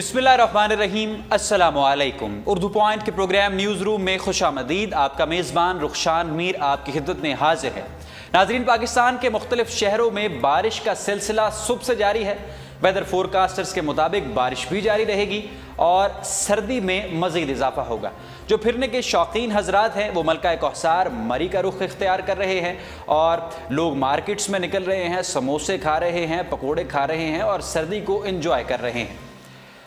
بسم اللہ الرحمن الرحیم، السلام علیکم۔ اردو پوائنٹ کے پروگرام نیوز روم میں خوش آمدید۔ آپ کا میزبان رخشان میر آپ کی خدمت میں حاضر ہے۔ ناظرین، پاکستان کے مختلف شہروں میں بارش کا سلسلہ صبح سے جاری ہے۔ ویدر فورکاسٹرز کے مطابق بارش بھی جاری رہے گی اور سردی میں مزید اضافہ ہوگا۔ جو پھرنے کے شوقین حضرات ہیں وہ ملکہ کوثر مری کا رخ اختیار کر رہے ہیں اور لوگ مارکیٹس میں نکل رہے ہیں، سموسے کھا رہے ہیں، پکوڑے کھا رہے ہیں اور سردی کو انجوائے کر رہے ہیں۔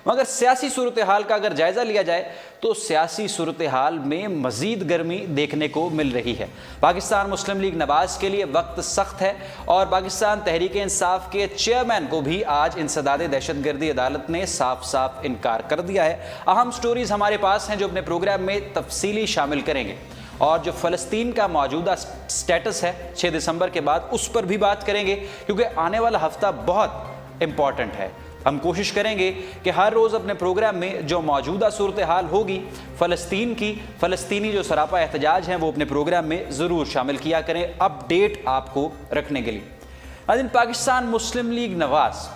مگر سیاسی صورتحال کا اگر جائزہ لیا جائے تو سیاسی صورتحال میں مزید گرمی دیکھنے کو مل رہی ہے۔ پاکستان مسلم لیگ نواز کے لیے وقت سخت ہے اور پاکستان تحریک انصاف کے چیئرمین کو بھی آج انسداد دہشت گردی عدالت نے صاف صاف انکار کر دیا ہے۔ اہم سٹوریز ہمارے پاس ہیں جو اپنے پروگرام میں تفصیلی شامل کریں گے، اور جو فلسطین کا موجودہ سٹیٹس ہے 6 دسمبر کے بعد اس پر بھی بات کریں گے، کیونکہ آنے والا ہفتہ بہت امپورٹنٹ ہے۔ ہم کوشش کریں گے کہ ہر روز اپنے پروگرام میں جو موجودہ صورتحال ہوگی فلسطین کی، فلسطینی جو سراپا احتجاج ہیں، وہ اپنے پروگرام میں ضرور شامل کیا کریں، اپ ڈیٹ آپ کو رکھنے کے لیے۔ ناظرین، پاکستان مسلم لیگ نواز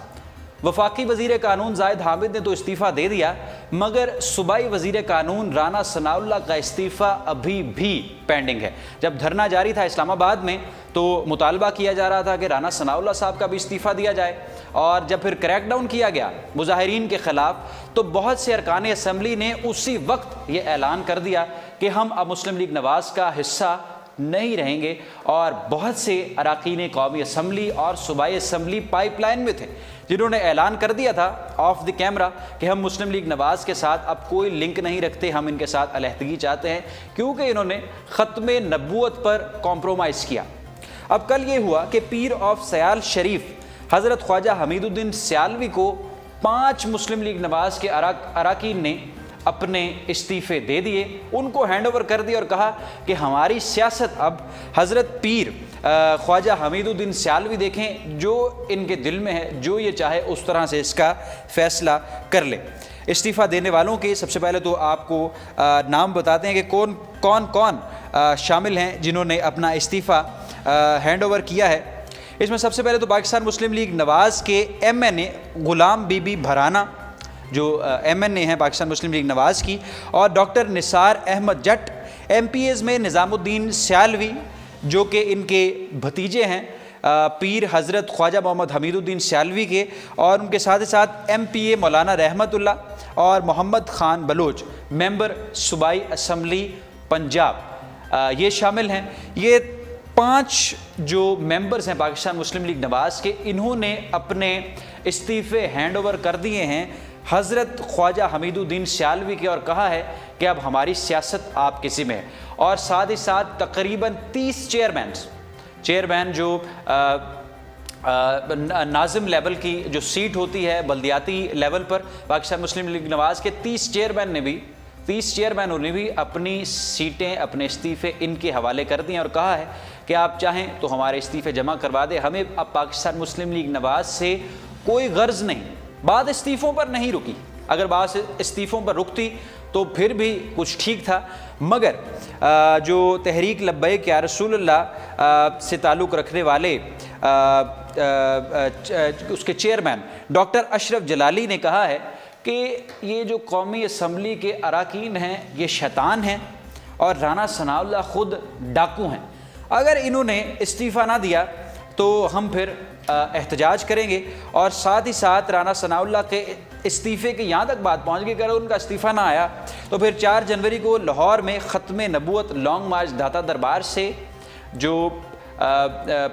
وفاقی وزیر قانون زاہد حامد نے تو استعفیٰ دے دیا، مگر صوبائی وزیر قانون رانا ثناء اللہ کا استعفیٰ ابھی بھی پینڈنگ ہے۔ جب دھرنا جاری تھا اسلام آباد میں تو مطالبہ کیا جا رہا تھا کہ رانا ثناء اللہ صاحب کا بھی استعفیٰ دیا جائے، اور جب پھر کریک ڈاؤن کیا گیا مظاہرین کے خلاف تو بہت سے ارکان اسمبلی نے اسی وقت یہ اعلان کر دیا کہ ہم اب مسلم لیگ نواز کا حصہ نہیں رہیں گے، اور بہت سے اراکین قومی اسمبلی اور صوبائی اسمبلی پائپ لائن میں تھے جنہوں نے اعلان کر دیا تھا آف دی کیمرہ کہ ہم مسلم لیگ نواز کے ساتھ اب کوئی لنک نہیں رکھتے، ہم ان کے ساتھ علیحدگی چاہتے ہیں، کیونکہ انہوں نے ختم نبوت پر کمپرومائز کیا۔ اب کل یہ ہوا کہ پیر آف سیال شریف حضرت خواجہ حمید الدین سیالوی کو 5 مسلم لیگ نواز کے اراکین نے اپنے استعفے دے دیے، ان کو ہینڈ اوور کر دیا اور کہا کہ ہماری سیاست اب حضرت پیر خواجہ حمید الدین سیالوی دیکھیں، جو ان کے دل میں ہے، جو یہ چاہے اس طرح سے اس کا فیصلہ کر لے۔ استعفیٰ دینے والوں کے سب سے پہلے تو آپ کو نام بتاتے ہیں کہ کون کون شامل ہیں جنہوں نے اپنا استعفیٰ ہینڈ اوور کیا ہے۔ اس میں سب سے پہلے تو پاکستان مسلم لیگ نواز کے M N a Ghulam be be بھرانا، جو ایم این اے ہیں پاکستان مسلم لیگ نواز کی، اور ڈاکٹر نثار احمد جٹ۔ ایم پی ایز میں نظام الدین سیالوی جو کہ ان کے بھتیجے ہیں پیر حضرت خواجہ محمد حمید الدین سیالوی کے، اور ان کے ساتھ ساتھ ایم پی اے مولانا رحمت اللہ اور محمد خان بلوچ، ممبر صوبائی اسمبلی پنجاب، یہ شامل ہیں۔ یہ 5 جو ممبرز ہیں پاکستان مسلم لیگ نواز کے، انہوں نے اپنے استعفے ہینڈ اوور کر دیے ہیں حضرت خواجہ حمید الدین سیالوی کے، اور کہا ہے کہ اب ہماری سیاست آپ کے ذمہ ہے۔ اور ساتھ ہی ساتھ تقریباً 30 چیئرمین جو ناظم لیول کی جو سیٹ ہوتی ہے بلدیاتی لیول پر، پاکستان مسلم لیگ نواز کے 30 چیئرمینوں نے بھی اپنی سیٹیں، اپنے استعفے ان کے حوالے کر دیے اور کہا ہے کہ آپ چاہیں تو ہمارے استعفے جمع کروا دیں، ہمیں اب پاکستان مسلم لیگ نواز سے کوئی غرض نہیں۔ بات استعفوں پر نہیں رکی، اگر بات استعفوں پر رکتی تو پھر بھی کچھ ٹھیک تھا، مگر جو تحریک لبیک یا رسول اللہ سے تعلق رکھنے والے اس کے چیئرمین ڈاکٹر اشرف جلالی نے کہا ہے کہ یہ جو قومی اسمبلی کے اراکین ہیں یہ شیطان ہیں اور رانا ثناء اللہ خود ڈاکو ہیں، اگر انہوں نے استعفیٰ نہ دیا تو ہم پھر احتجاج کریں گے۔ اور ساتھ ہی ساتھ رانا ثناء اللہ کے استعفے کی یہاں تک بات پہنچ گئی کہ اگر ان کا استعفیٰ نہ آیا تو پھر 4 جنوری کو لاہور میں ختم نبوت لانگ مارچ داتا دربار سے جو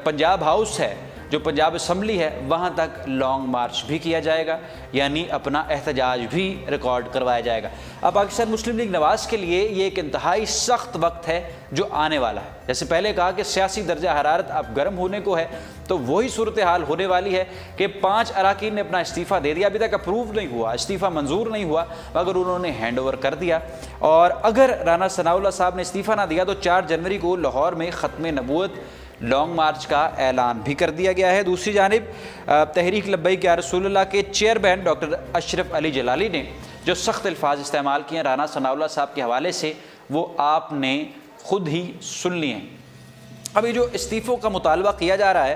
پنجاب ہاؤس ہے، جو پنجاب اسمبلی ہے، وہاں تک لانگ مارچ بھی کیا جائے گا، یعنی اپنا احتجاج بھی ریکارڈ کروایا جائے گا۔ اب پاکستان مسلم لیگ نواز کے لیے یہ ایک انتہائی سخت وقت ہے جو آنے والا ہے۔ جیسے پہلے کہا کہ سیاسی درجہ حرارت اب گرم ہونے کو ہے، تو وہی صورتحال ہونے والی ہے کہ 5 اراکین نے اپنا استعفیٰ دے دیا، ابھی تک اپروو نہیں ہوا، استعفیٰ منظور نہیں ہوا، مگر انہوں نے ہینڈ اوور کر دیا۔ اور اگر رانا ثناء اللہ صاحب نے استعفیٰ نہ دیا تو 4 جنوری کو لاہور میں ختم نبوت لانگ مارچ کا اعلان بھی کر دیا گیا ہے۔ دوسری جانب تحریک لبیک یا رسول اللہ کے چیئرمین ڈاکٹر اشرف علی جلالی نے جو سخت الفاظ استعمال کیے ہیں رانا ثناء اللہ صاحب کے حوالے سے، وہ آپ نے خود ہی سن لیے ہیں۔ ابھی جو استعفوں کا مطالبہ کیا جا رہا ہے،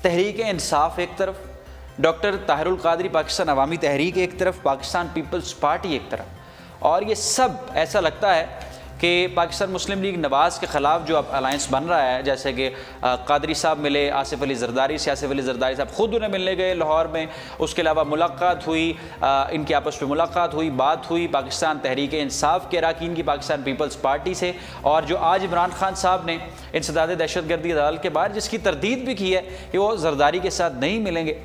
تحریک انصاف ایک طرف، ڈاکٹر طاہر القادری پاکستان عوامی تحریک ایک طرف، پاکستان پیپلز پارٹی ایک طرف، اور یہ سب ایسا لگتا ہے کہ پاکستان مسلم لیگ نواز کے خلاف جو اب الائنس بن رہا ہے، جیسے کہ قادری صاحب ملے آصف علی زرداری سے، آصف علی زرداری صاحب خود انہیں ملنے گئے لاہور میں، اس کے علاوہ ملاقات ہوئی، ان کی آپس میں ملاقات ہوئی، بات ہوئی پاکستان تحریک انصاف کے اراکین کی پاکستان پیپلز پارٹی سے، اور جو آج عمران خان صاحب نے انسداد دہشت گردی عدالت کے بعد جس کی تردید بھی کی ہے کہ وہ زرداری کے ساتھ نہیں ملیں گے،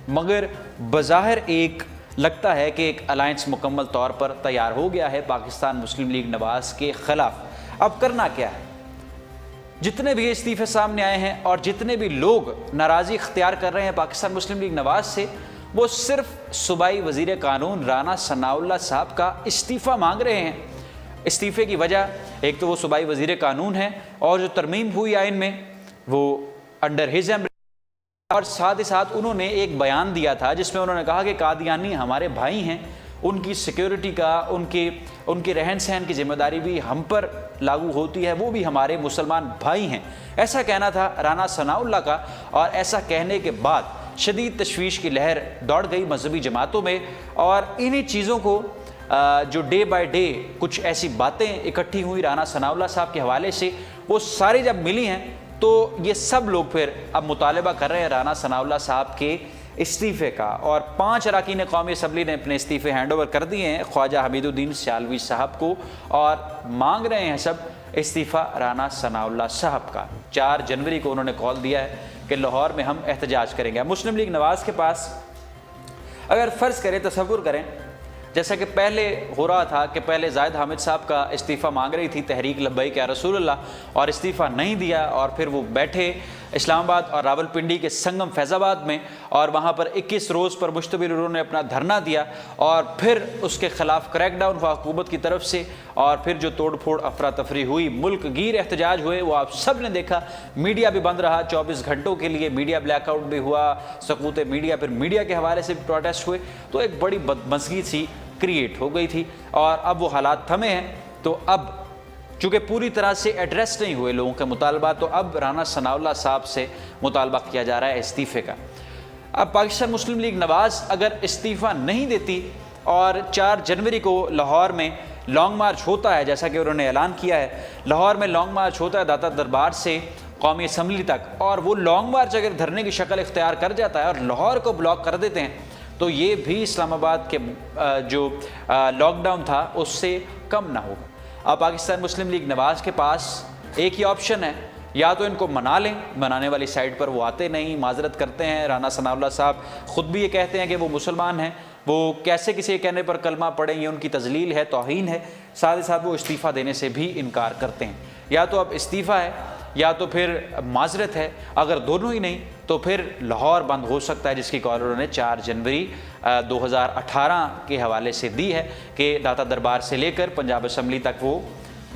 مگر بظاہر ایک لگتا ہے کہ ایک الائنس مکمل طور پر تیار ہو گیا ہے پاکستان مسلم لیگ نواز کے خلاف۔ اب کرنا کیا ہے؟ جتنے بھی استعفے سامنے آئے ہیں اور جتنے بھی لوگ ناراضی اختیار کر رہے ہیں پاکستان مسلم لیگ نواز سے، وہ صرف صوبائی وزیر قانون رانا ثناء اللہ صاحب کا استعفیٰ مانگ رہے ہیں۔ استعفے کی وجہ ایک تو وہ صوبائی وزیر قانون ہیں، اور جو ترمیم ہوئی آئین میں وہ انڈر ہز اور ساتھ ہی ساتھ انہوں نے ایک بیان دیا تھا جس میں انہوں نے کہا کہ قادیانی ہمارے بھائی ہیں، ان کی سیکیورٹی کا، ان کے رہن سہن کی ذمہ داری بھی ہم پر لاگو ہوتی ہے، وہ بھی ہمارے مسلمان بھائی ہیں، ایسا کہنا تھا رانا ثناء اللہ کا۔ اور ایسا کہنے کے بعد شدید تشویش کی لہر دوڑ گئی مذہبی جماعتوں میں، اور انہی چیزوں کو جو ڈے بائی ڈے کچھ ایسی باتیں اکٹھی ہوئی رانا ثناء اللہ صاحب کے حوالے سے، وہ ساری جب ملی ہیں تو یہ سب لوگ پھر اب مطالبہ کر رہے ہیں رانا ثناء اللہ صاحب کے استعفے کا، اور 5 اراکین قومی اسمبلی نے اپنے استعفے ہینڈ اوور کر دیے ہیں خواجہ حمید الدین سیالوی صاحب کو، اور مانگ رہے ہیں سب استعفیٰ رانا ثناء اللہ صاحب کا۔ 4 جنوری کو انہوں نے کال دیا ہے کہ لاہور میں ہم احتجاج کریں گے۔ مسلم لیگ نواز کے پاس اگر فرض کریں، تصور کریں جیسا کہ پہلے ہو رہا تھا کہ پہلے زاہد حامد صاحب کا استعفیٰ مانگ رہی تھی تحریک لبیک یا رسول اللہ، اور استعفیٰ نہیں دیا، اور پھر وہ بیٹھے اسلام آباد اور راولپنڈی کے سنگم فیض آباد میں، اور وہاں پر 21 روز پر مشتمل انہوں نے اپنا دھرنا دیا، اور پھر اس کے خلاف کریک ڈاؤن ہوا حکومت کی طرف سے، اور پھر جو توڑ پھوڑ افراتفری ہوئی، ملک گیر احتجاج ہوئے، وہ آپ سب نے دیکھا، میڈیا بھی بند رہا 24 گھنٹوں کے لیے، میڈیا بلیک آؤٹ بھی ہوا، سقوط میڈیا، پھر میڈیا کے حوالے سے بھی پروٹیسٹ ہوئے، تو ایک بڑی بدمزگی سی کریٹ ہو گئی تھی، اور اب وہ حالات تھمے ہیں۔ تو اب چونکہ پوری طرح سے ایڈریس نہیں ہوئے لوگوں کے مطالبات، تو اب رانا ثناء اللہ صاحب سے مطالبہ کیا جا رہا ہے استعفے کا۔ اب پاکستان مسلم لیگ نواز اگر استعفیٰ نہیں دیتی اور 4 جنوری کو لاہور میں لانگ مارچ ہوتا ہے، جیسا کہ انہوں نے اعلان کیا ہے، لاہور میں لانگ مارچ ہوتا ہے داتا دربار سے قومی اسمبلی تک، اور وہ لانگ مارچ اگر دھرنے کی شکل اختیار کر جاتا ہے اور لاہور کو بلاک کر دیتے ہیں، تو یہ بھی اسلام آباد کے جو لاک ڈاؤن تھا اس سے کم نہ ہوگا۔ اب پاکستان مسلم لیگ نواز کے پاس ایک ہی آپشن ہے، یا تو ان کو منا لیں، منانے والی سائڈ پر وہ آتے نہیں، معذرت کرتے ہیں، رانا ثناء اللہ صاحب خود بھی یہ کہتے ہیں کہ وہ مسلمان ہیں، وہ کیسے کسی کے کہنے پر کلمہ پڑھیں، یہ ان کی تذلیل ہے، توہین ہے، ساتھ ہی ساتھ وہ استعفیٰ دینے سے بھی انکار کرتے ہیں۔ یا تو اب استعفیٰ ہے یا تو پھر معذرت ہے، اگر دونوں ہی نہیں تو پھر لاہور بند ہو سکتا ہے، جس کی کال انہوں نے 4 جنوری 2018 کے حوالے سے دی ہے کہ داتا دربار سے لے کر پنجاب اسمبلی تک وہ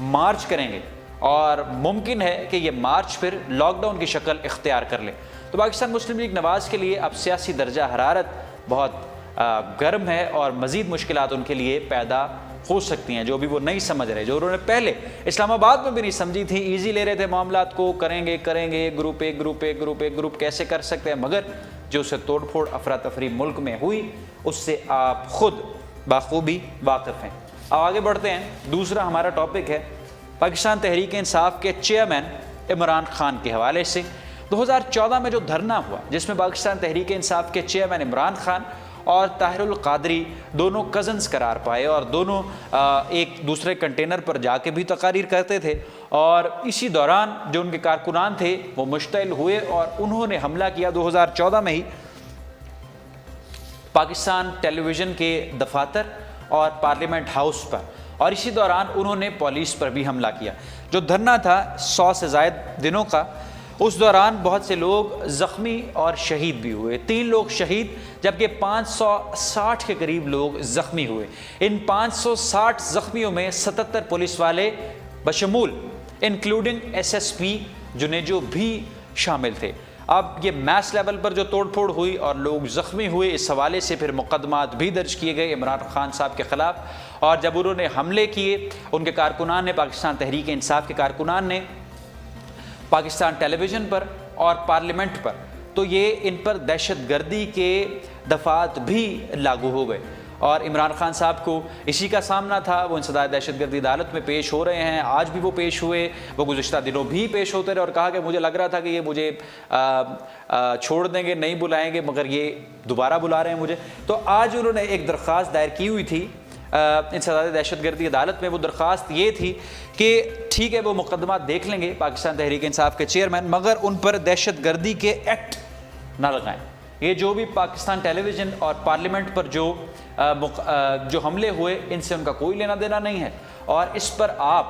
مارچ کریں گے، اور ممکن ہے کہ یہ مارچ پھر لاک ڈاؤن کی شکل اختیار کر لے۔ تو پاکستان مسلم لیگ نواز کے لیے اب سیاسی درجہ حرارت بہت گرم ہے، اور مزید مشکلات ان کے لیے پیدا ہو سکتی ہیں، جو بھی وہ نہیں سمجھ رہے، جو انہوں نے پہلے اسلام آباد میں بھی نہیں سمجھی تھی، ایزی لے رہے تھے معاملات کو، کریں گے گروپ کیسے کر سکتے ہیں، مگر جو اسے توڑ پھوڑ افراتفری ملک میں ہوئی اس سے آپ خود بخوبی واقف ہیں۔ اب آگے بڑھتے ہیں، دوسرا ہمارا ٹاپک ہے پاکستان تحریک انصاف کے چیئرمین عمران خان کے حوالے سے۔ 2014 میں جو دھرنا ہوا جس میں پاکستان تحریک انصاف کے چیئرمین عمران خان اور طاہر القادری دونوں کزنز قرار پائے، اور دونوں ایک دوسرے کنٹینر پر جا کے بھی تقاریر کرتے تھے، اور اسی دوران جو ان کے کارکنان تھے وہ مشتعل ہوئے اور انہوں نے حملہ کیا 2014 میں ہی پاکستان ٹیلی ویژن کے دفاتر اور پارلیمنٹ ہاؤس پر، اور اسی دوران انہوں نے پولیس پر بھی حملہ کیا۔ جو دھرنا تھا 100 سے زائد دنوں کا، اس دوران بہت سے لوگ زخمی اور شہید بھی ہوئے، 3 لوگ شہید جبکہ 560 کے قریب لوگ زخمی ہوئے۔ ان 560 زخمیوں میں 77 پولیس والے بشمول انکلوڈنگ SSP جنیجو بھی شامل تھے۔ اب یہ میس لیول پر جو توڑ پھوڑ ہوئی اور لوگ زخمی ہوئے، اس حوالے سے پھر مقدمات بھی درج کیے گئے عمران خان صاحب کے خلاف، اور جب انہوں نے حملے کیے ان کے کارکنان نے، پاکستان تحریک انصاف کے کارکنان نے پاکستان ٹیلی ویژن پر اور پارلیمنٹ پر تو یہ ان پر دہشت گردی کے دفعات بھی لاگو ہو گئے، اور عمران خان صاحب کو اسی کا سامنا تھا۔ وہ انسداد دہشت گردی عدالت میں پیش ہو رہے ہیں، آج بھی وہ پیش ہوئے، وہ گزشتہ دنوں بھی پیش ہوتے رہے، اور کہا کہ مجھے لگ رہا تھا کہ یہ مجھے چھوڑ دیں گے، نہیں بلائیں گے، مگر یہ دوبارہ بلا رہے ہیں مجھے۔ تو آج انہوں نے ایک درخواست دائر کی ہوئی تھی انسداد دہشت گردی عدالت میں۔ وہ درخواست یہ تھی کہ ٹھیک ہے وہ مقدمات دیکھ لیں گے پاکستان تحریک انصاف کے چیئرمین، مگر ان پر دہشت گردی کے ایکٹ نہ لگائیں۔ یہ جو بھی پاکستان ٹیلی ویژن اور پارلیمنٹ پر جو حملے ہوئے، ان سے ان کا کوئی لینا دینا نہیں ہے، اور اس پر آپ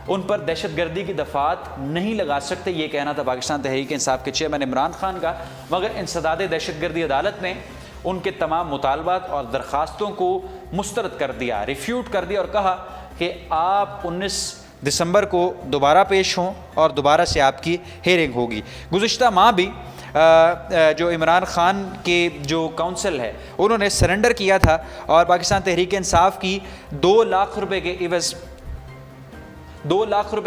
ان پر دہشت گردی کی دفعات نہیں لگا سکتے، یہ کہنا تھا پاکستان تحریک انصاف کے چیئرمین عمران خان کا۔ مگر انسداد دہشت گردی عدالت نے ان کے تمام مطالبات اور درخواستوں کو مسترد کر دیا، ریفیوٹ کر دیا، اور کہا کہ آپ 19 دسمبر کو دوبارہ پیش ہوں اور دوبارہ سے آپ کی ہیئرنگ ہوگی۔ گزشتہ ماہ بھی جو عمران خان کے جو کونسل ہے انہوں نے سرنڈر کیا تھا، اور پاکستان تحریک انصاف کی 2 لاکھ روپے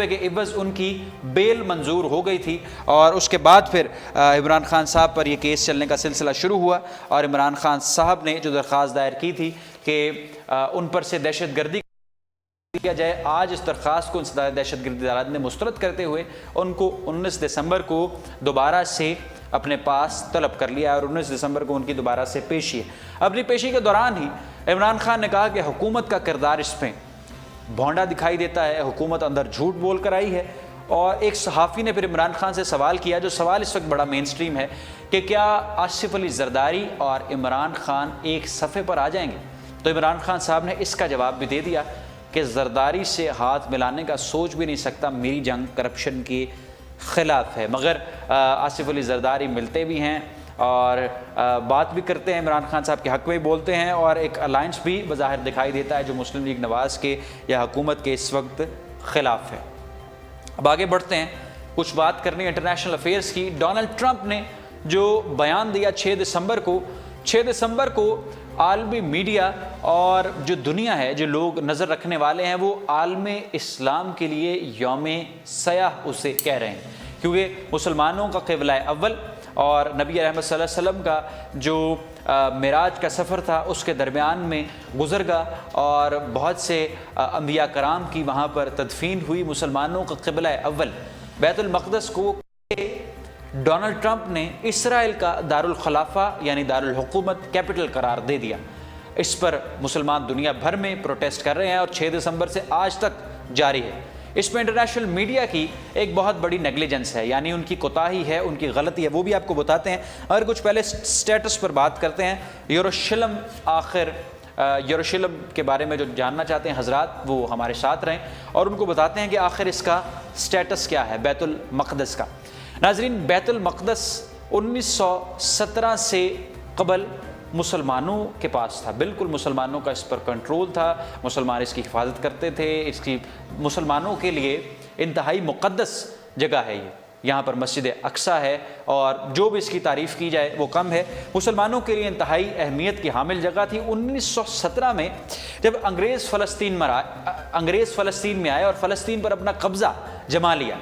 کے عوض ان کی بیل منظور ہو گئی تھی، اور اس کے بعد پھر عمران خان صاحب پر یہ کیس چلنے کا سلسلہ شروع ہوا، اور عمران خان صاحب نے جو درخواست دائر کی تھی کہ ان پر سے دہشت گردی کیا جائے، آج اس درخواست کو انسداد دہشت گردی عدالت نے مسترد کرتے ہوئے ان کو 19 دسمبر کو دوبارہ سے اپنے پاس طلب کر لیا، اور 19 دسمبر کو ان کی دوبارہ سے پیشی ہے۔ اپنی پیشی کے دوران ہی عمران خان نے کہا کہ حکومت کا کردار اس میں بھونڈا دکھائی دیتا ہے، حکومت اندر جھوٹ بول کر آئی ہے۔ اور ایک صحافی نے پھر عمران خان سے سوال کیا، جو سوال اس وقت بڑا مین سٹریم ہے، کہ کیا آصف علی زرداری اور عمران خان ایک صفحے پر آ جائیں گے؟ تو عمران خان صاحب نے اس کا جواب بھی دے دیا کہ زرداری سے ہاتھ ملانے کا سوچ بھی نہیں سکتا، میری جنگ کرپشن کے خلاف ہے۔ مگر آصف علی زرداری ملتے بھی ہیں اور بات بھی کرتے ہیں، عمران خان صاحب کے حق میں بولتے ہیں، اور ایک الائنس بھی بظاہر دکھائی دیتا ہے جو مسلم لیگ نواز کے یا حکومت کے اس وقت خلاف ہے۔ اب آگے بڑھتے ہیں، کچھ بات کرنی ہے انٹرنیشنل افیئرز کی۔ ڈونلڈ ٹرمپ نے جو بیان دیا 6 دسمبر کو عالمی میڈیا اور جو دنیا ہے، جو لوگ نظر رکھنے والے ہیں، وہ عالم اسلام کے لیے یوم سیاح اسے کہہ رہے ہیں، کیونکہ مسلمانوں کا قبلہ اول اور نبی رحمت صلی اللہ علیہ وسلم کا جو معراج کا سفر تھا اس کے درمیان میں گزر گا، اور بہت سے انبیاء کرام کی وہاں پر تدفین ہوئی۔ مسلمانوں کا قبلہ اول بیت المقدس کو ڈونلڈ ٹرمپ نے اسرائیل کا دارالخلافہ یعنی دارالحکومت کیپٹل قرار دے دیا۔ اس پر مسلمان دنیا بھر میں پروٹیسٹ کر رہے ہیں، اور 6 دسمبر سے آج تک جاری ہے۔ اس میں انٹرنیشنل میڈیا کی ایک بہت بڑی نیگلیجنس ہے، یعنی ان کی کوتاہی ہے، ان کی غلطی ہے، وہ بھی آپ کو بتاتے ہیں۔ اور کچھ پہلے سٹیٹس پر بات کرتے ہیں۔ یروشلم کے بارے میں جو جاننا چاہتے ہیں حضرات، وہ ہمارے ساتھ رہیں اور ان کو بتاتے ہیں کہ آخر اس کا سٹیٹس کیا ہے بیت المقدس کا۔ ناظرین، بیت المقدس 1917 سے قبل مسلمانوں کے پاس تھا، بالکل مسلمانوں کا اس پر کنٹرول تھا، مسلمان اس کی حفاظت کرتے تھے، اس کی مسلمانوں کے لیے انتہائی مقدس جگہ ہے یہ۔ یہاں پر مسجد اقصیٰ ہے، اور جو بھی اس کی تعریف کی جائے وہ کم ہے، مسلمانوں کے لیے انتہائی اہمیت کی حامل جگہ تھی۔ 1917 میں جب انگریز فلسطین میں آئے اور فلسطین پر اپنا قبضہ جما لیا،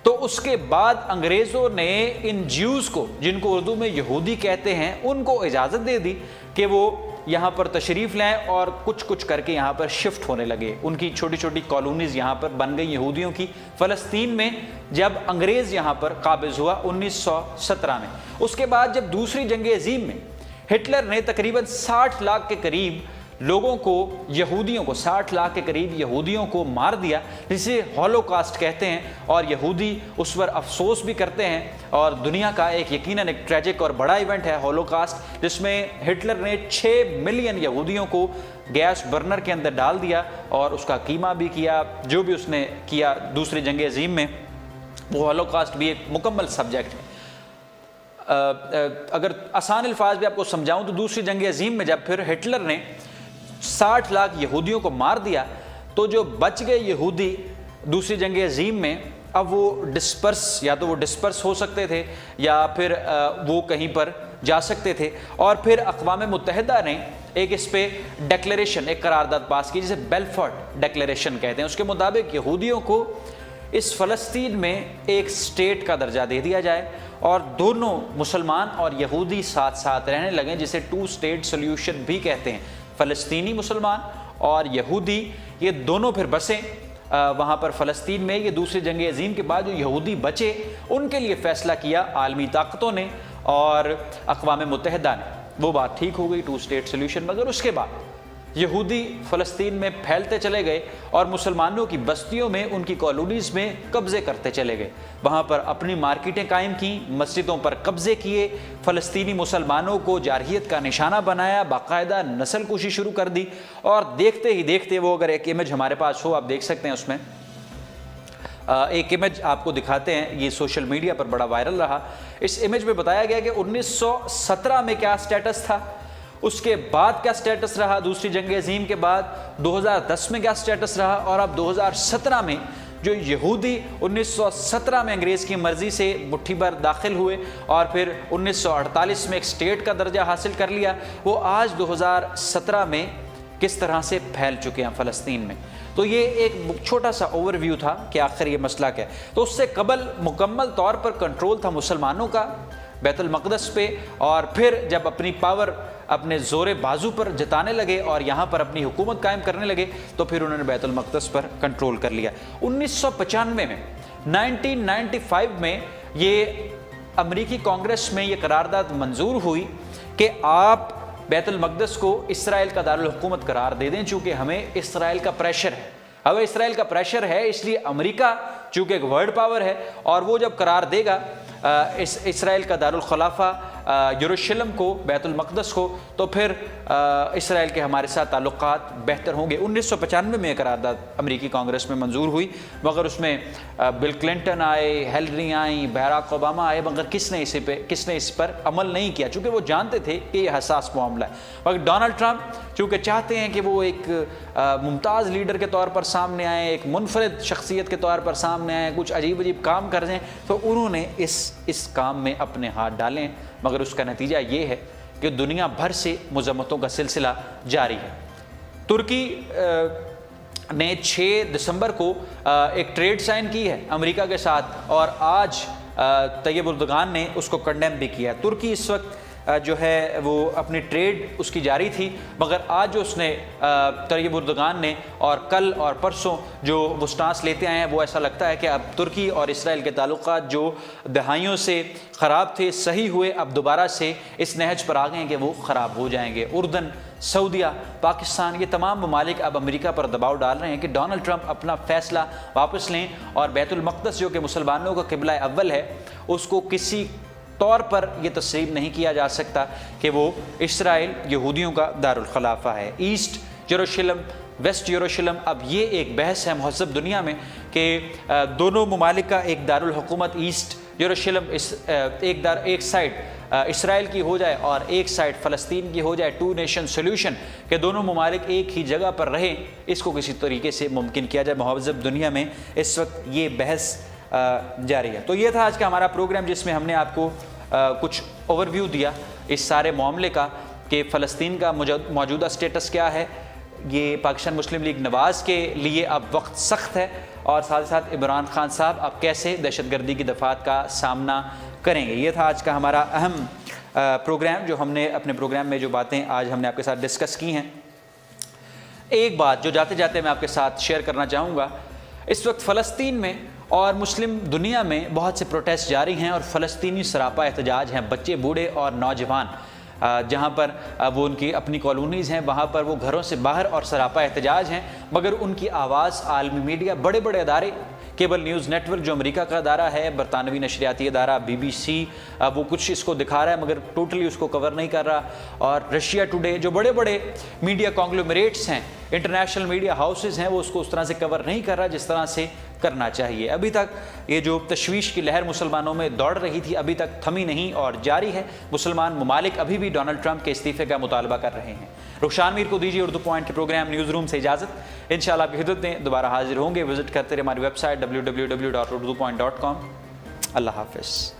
تو اس کے بعد انگریزوں نے ان جیوز کو، جن کو اردو میں یہودی کہتے ہیں، ان کو اجازت دے دی کہ وہ یہاں پر تشریف لائیں اور کچھ کر کے یہاں پر شفٹ ہونے لگے۔ ان کی چھوٹی چھوٹی کالونیز یہاں پر بن گئی یہودیوں کی فلسطین میں، جب انگریز یہاں پر قابض ہوا 1917 میں۔ اس کے بعد جب دوسری جنگ عظیم میں ہٹلر نے تقریباً 60 لاکھ کے قریب لوگوں کو، یہودیوں کو، 60 لاکھ کے قریب یہودیوں کو مار دیا، جسے ہولوکاسٹ کہتے ہیں، اور یہودی اس پر افسوس بھی کرتے ہیں، اور دنیا کا ایک یقیناً ایک ٹریجک اور بڑا ایونٹ ہے ہولوکاسٹ، جس میں ہٹلر نے 6 ملین یہودیوں کو گیس برنر کے اندر ڈال دیا اور اس کا قیمہ بھی کیا۔ جو بھی اس نے کیا دوسری جنگ عظیم میں، وہ ہولوکاسٹ بھی ایک مکمل سبجیکٹ ہے۔ اگر آسان الفاظ میں آپ کو سمجھاؤں تو دوسری جنگ عظیم میں جب پھر ہٹلر نے 60 لاکھ یہودیوں کو مار دیا، تو جو بچ گئے یہودی دوسری جنگ عظیم میں، اب وہ ڈسپرس ہو سکتے تھے، یا پھر وہ کہیں پر جا سکتے تھے، اور پھر اقوام متحدہ نے ایک اس پہ ڈیکلیریشن، ایک قرارداد پاس کی، جسے بیلفورٹ ڈیکلیریشن کہتے ہیں۔ اس کے مطابق یہودیوں کو اس فلسطین میں ایک سٹیٹ کا درجہ دے دیا جائے اور دونوں مسلمان اور یہودی ساتھ ساتھ رہنے لگیں، جسے 2 اسٹیٹ سلیوشن بھی کہتے ہیں۔ فلسطینی مسلمان اور یہودی یہ دونوں پھر بسیں وہاں پر فلسطین میں۔ یہ دوسری جنگ عظیم کے بعد جو یہودی بچے ان کے لیے فیصلہ کیا عالمی طاقتوں نے اور اقوام متحدہ نے، وہ بات ٹھیک ہو گئی 2 اسٹیٹ سلیوشن۔ مگر اس کے بعد یہودی فلسطین میں پھیلتے چلے گئے اور مسلمانوں کی بستیوں میں، ان کی کالونیز میں قبضے کرتے چلے گئے، وہاں پر اپنی مارکیٹیں قائم کیں، مسجدوں پر قبضے کیے، فلسطینی مسلمانوں کو جارحیت کا نشانہ بنایا، باقاعدہ نسل کشی شروع کر دی۔ اور دیکھتے ہی دیکھتے، وہ اگر ایک امیج ہمارے پاس ہو آپ دیکھ سکتے ہیں، اس میں ایک امیج آپ کو دکھاتے ہیں، یہ سوشل میڈیا پر بڑا وائرل رہا۔ اس امیج میں بتایا گیا کہ 1917 میں کیا سٹیٹس تھا، اس کے بعد کیا سٹیٹس رہا، دوسری جنگ عظیم کے بعد 2010 میں کیا سٹیٹس رہا، اور اب 2017 میں جو یہودی 1917 میں انگریز کی مرضی سے مٹھی بھر داخل ہوئے اور پھر 1948 میں ایک سٹیٹ کا درجہ حاصل کر لیا، وہ آج 2017 میں کس طرح سے پھیل چکے ہیں فلسطین میں۔ تو یہ ایک چھوٹا سا اوور ویو تھا کہ آخر یہ مسئلہ کیا ہے۔ تو اس سے قبل مکمل طور پر کنٹرول تھا مسلمانوں کا بیت المقدس پہ، اور پھر جب اپنی پاور اپنے زور بازو پر جتانے لگے اور یہاں پر اپنی حکومت قائم کرنے لگے تو پھر انہوں نے بیت المقدس پر کنٹرول کر لیا۔ 1995 میں 1995 میں یہ امریکی کانگریس میں یہ قرارداد منظور ہوئی کہ آپ بیت المقدس کو اسرائیل کا دارالحکومت قرار دے دیں، چونکہ ہمیں اسرائیل کا پریشر ہے۔ اب اسرائیل کا پریشر ہے، اس لیے امریکہ چونکہ ایک ورلڈ پاور ہے، اور وہ جب قرار دے گا اسرائیل کا دارالخلافہ یروشلم کو، بیت المقدس کو، تو پھر اسرائیل کے ہمارے ساتھ تعلقات بہتر ہوں گے۔ 1995 میں یہ قرارداد امریکی کانگریس میں منظور ہوئی، مگر اس میں بل کلنٹن آئے، ہیلری آئیں، باراک اوباما آئے، مگر کس نے اس پر عمل نہیں کیا، چونکہ وہ جانتے تھے کہ یہ حساس معاملہ ہے۔ مگر ڈونلڈ ٹرمپ چونکہ چاہتے ہیں کہ وہ ایک ممتاز لیڈر کے طور پر سامنے آئیں، ایک منفرد شخصیت کے طور پر سامنے آئیں، کچھ عجیب کام کر دیں، تو انہوں نے اس کام میں اپنے ہاتھ ڈالیں، مگر اس کا نتیجہ یہ ہے کہ دنیا بھر سے مذمتوں کا سلسلہ جاری ہے۔ ترکی نے 6 دسمبر کو ایک ٹریڈ سائن کی ہے امریکہ کے ساتھ، اور آج طیب اردگان نے اس کو کنڈیم بھی کیا۔ ترکی اس وقت جو ہے وہ اپنی ٹریڈ اس کی جاری تھی، مگر آج جو اس نے طیب اردگان نے اور کل اور پرسوں جو وہ سٹانس لیتے آئے ہیں، وہ ایسا لگتا ہے کہ اب ترکی اور اسرائیل کے تعلقات جو دہائیوں سے خراب تھے صحیح ہوئے، اب دوبارہ سے اس نہج پر آ گئے ہیں کہ وہ خراب ہو جائیں گے۔ اردن، سعودیہ، پاکستان، یہ تمام ممالک اب امریکہ پر دباؤ ڈال رہے ہیں کہ ڈونلڈ ٹرمپ اپنا فیصلہ واپس لیں، اور بیت المقدس جو کہ مسلمانوں کا قبلہ اول ہے، اس کو کسی طور پر یہ تسلیم نہیں کیا جا سکتا کہ وہ اسرائیل یہودیوں کا دارالخلافہ ہے۔ ایسٹ یروشلم، ویسٹ یروشلم، اب یہ ایک بحث ہے مہذب دنیا میں کہ دونوں ممالک کا ایک دارالحکومت ایسٹ یروشلم ایک سائڈ اسرائیل کی ہو جائے اور ایک سائڈ فلسطین کی ہو جائے، 2 نیشن سولوشن، کہ دونوں ممالک ایک ہی جگہ پر رہیں، اس کو کسی طریقے سے ممکن کیا جائے۔ مہذب دنیا میں اس وقت یہ بحث جاری ہے۔ تو یہ تھا آج کا ہمارا پروگرام، جس میں ہم نے آپ کو کچھ اوور ویو دیا اس سارے معاملے کا کہ فلسطین کا موجودہ سٹیٹس کیا ہے۔ یہ پاکستان مسلم لیگ نواز کے لیے اب وقت سخت ہے، اور ساتھ ساتھ عمران خان صاحب اب کیسے دہشت گردی کی دفعات کا سامنا کریں گے۔ یہ تھا آج کا ہمارا اہم پروگرام، جو ہم نے اپنے پروگرام میں جو باتیں آج ہم نے آپ کے ساتھ ڈسکس کی ہیں۔ ایک بات جو جاتے جاتے میں آپ کے ساتھ شیئر کرنا چاہوں گا، اس وقت فلسطین میں اور مسلم دنیا میں بہت سے پروٹیسٹ جاری ہیں، اور فلسطینی سراپا احتجاج ہیں، بچے، بوڑھے اور نوجوان جہاں پر وہ ان کی اپنی کالونیز ہیں، وہاں پر وہ گھروں سے باہر اور سراپا احتجاج ہیں، مگر ان کی آواز عالمی میڈیا، بڑے بڑے ادارے، کیبل نیوز نیٹ ورک جو امریکہ کا ادارہ ہے، برطانوی نشریاتی ادارہ BBC، وہ کچھ اس کو دکھا رہا ہے مگر ٹوٹلی اس کو کور نہیں کر رہا، اور رشیا ٹوڈے، جو بڑے بڑے میڈیا کانگلومیریٹس ہیں، انٹرنیشنل میڈیا ہاؤسز ہیں، وہ اس کو اس طرح سے کور نہیں کر رہا جس طرح سے کرنا چاہیے۔ ابھی تک یہ جو تشویش کی لہر مسلمانوں میں دوڑ رہی تھی، ابھی تک تھمی نہیں اور جاری ہے۔ مسلمان ممالک ابھی بھی ڈونلڈ ٹرمپ کے استعفے کا مطالبہ کر رہے ہیں۔ رخشان میر کو دیجیے اردو پوائنٹ کے پروگرام نیوز روم سے اجازت، انشاءاللہ آپ کی خدمت میں دوبارہ حاضر ہوں گے۔ وزٹ کرتے رہے ہماری ویب سائٹ www.UrduPoint.com۔ اللہ حافظ۔